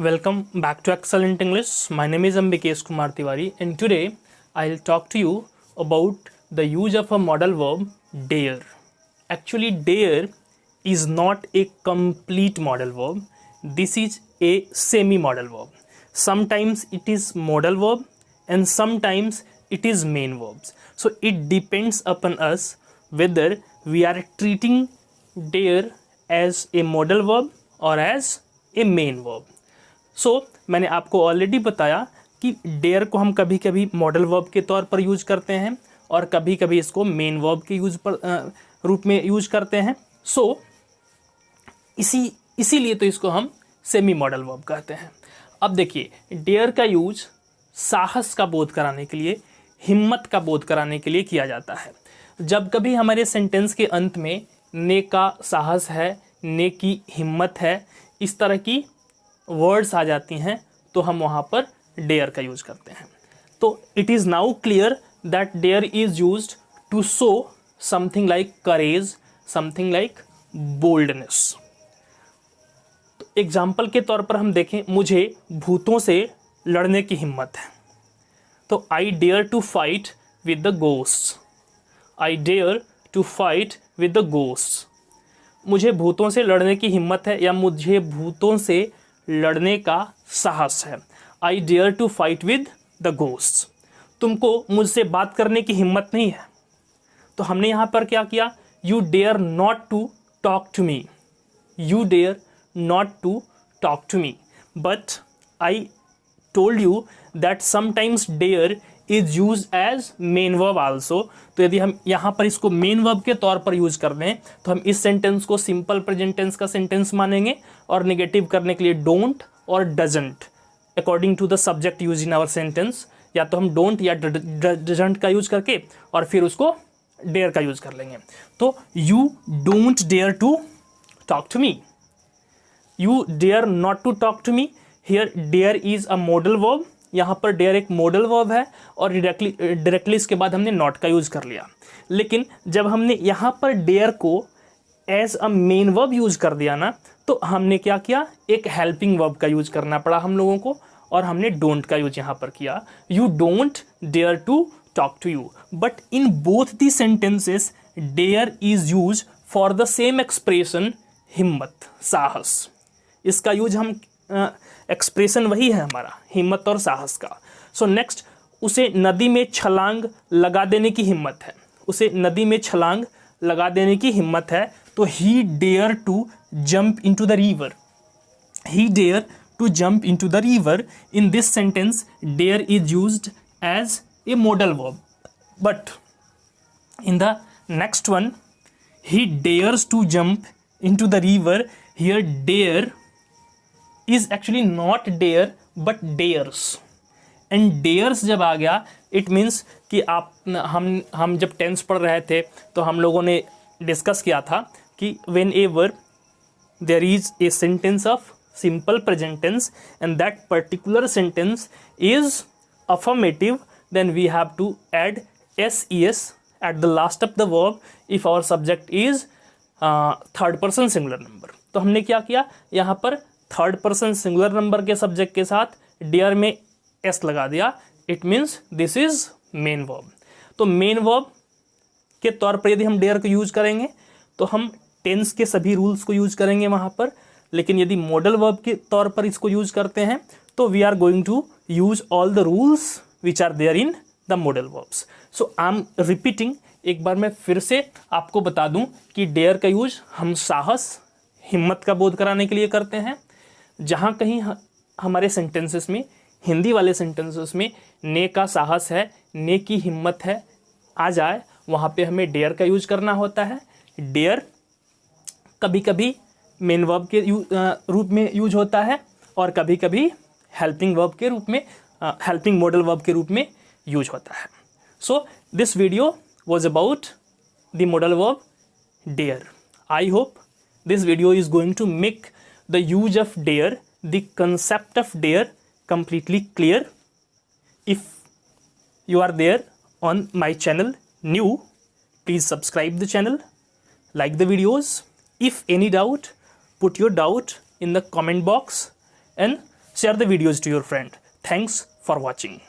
Welcome back to Excellent English. My name is Ambikesh Kumar Tiwari, and today I'll talk to you about the use of a modal verb dare. Actually, dare is not a complete modal verb. This is a semi-modal verb. Sometimes it is modal verb and sometimes it is main verbs. So it depends upon us whether we are treating dare as a modal verb or as a main verb. मैंने आपको already बताया कि dare को हम कभी कभी modal verb के तौर पर यूज करते हैं और कभी कभी इसको मेन वर्ब के रूप में यूज करते हैं. इसीलिए तो इसको हम सेमी मॉडल वर्ब कहते हैं. अब देखिए, डेयर का यूज साहस का बोध कराने के लिए, हिम्मत का बोध कराने के लिए किया जाता है. जब कभी हमारे सेंटेंस के अंत में ने का साहस है, ने की हिम्मत है, इस तरह की वर्ड्स आ जाती हैं तो हम वहाँ पर डेयर का यूज करते हैं. तो it is now clear that dare is used to show something like courage, something like boldness. तो एग्जाम्पल के तौर पर हम देखें, मुझे भूतों से लड़ने की हिम्मत है. तो I dare to fight with the ghosts. I dare to fight with the ghosts. मुझे भूतों से लड़ने की हिम्मत है या मुझे भूतों से लड़ने का साहस है. I dare to fight with the ghosts. तुमको मुझसे बात करने की हिम्मत नहीं है. तो हमने यहाँ पर क्या किया? You dare not to talk to me. You dare not to talk to me. But I told you that sometimes dare is use as main verb also. तो यदि हम यहाँ पर इसको मेन वर्ब के तौर पर यूज कर दें तो हम इस सेंटेंस को सिंपल प्रेजेंट टेंस का सेंटेंस मानेंगे और नेगेटिव करने के लिए डोंट और doesn't according to the subject use in our sentence. या तो हम डोंट या डजंट का यूज करके और फिर उसको डेयर का यूज कर लेंगे. तो you don't dare to talk to me. You dare not to talk to me. Here dare is a modal verb. यहाँ पर डेयर एक मॉडल वर्ब है और डायरेक्टली इसके बाद हमने नॉट का यूज कर लिया. लेकिन जब हमने यहाँ पर डेयर को as a main verb use कर दिया ना, तो हमने क्या किया? एक हेल्पिंग वर्ब का यूज करना पड़ा हम लोगों को और हमने डोंट का यूज यहाँ पर किया. You don't dare to talk to you. But in both the sentences dare is use for the same expression, हिम्मत, साहस. इसका यूज हम एक्सप्रेशन वही है हमारा, हिम्मत और साहस का. सो नेक्स्ट, उसे नदी में छलांग लगा देने की हिम्मत है. उसे नदी में छलांग लगा देने की हिम्मत है. तो he dare to jump into the river. He dare to jump into the river. In this sentence dare is used as a modal verb. But in the next one, he dares to jump into the river. Here dare is actually not dare but dares. and dares जब आ गया, it means कि हम जब tense पढ़ रहे थे तो हम लोगों ने डिस्कस किया था कि whenever there is a sentence of simple present tense and that particular sentence is affirmative, then we have to add ses at the last of the verb if our subject is third person singular number. तो हमने क्या किया? यहाँ पर third person singular number के subject के साथ dare में एस लगा दिया. It means this is main verb. तो मेन वर्ब के तौर पर यदि हम डेयर को यूज करेंगे तो हम टेंस के सभी रूल्स को यूज करेंगे वहाँ पर. लेकिन यदि मॉडल वर्ब के तौर पर इसको यूज करते हैं तो we are going to use all the rules which are there in the modal verbs. So I am repeating. एक बार मैं फिर से आपको बता दूं कि डेयर का यूज हम साहस, हिम्मत का बोध कराने के लिए करते हैं. जहाँ कहीं हमारे सेंटेंसेस में, हिंदी वाले सेंटेंसेस में ने का साहस है, ने की हिम्मत है आ जाए, वहाँ पे हमें डेयर का यूज करना होता है. डेयर कभी कभी मेन वर्ब के रूप में यूज होता है और कभी कभी हेल्पिंग वर्ब के रूप में, हेल्पिंग मॉडल वर्ब के रूप में यूज होता है. So this video was about the modal verb dare. I hope this video is going to make the use of dare, the concept of dare completely clear. If you are there on my channel new, please subscribe the channel, like the videos. If any doubt, put your doubt in the comment box and Share the videos to your friend. Thanks for watching.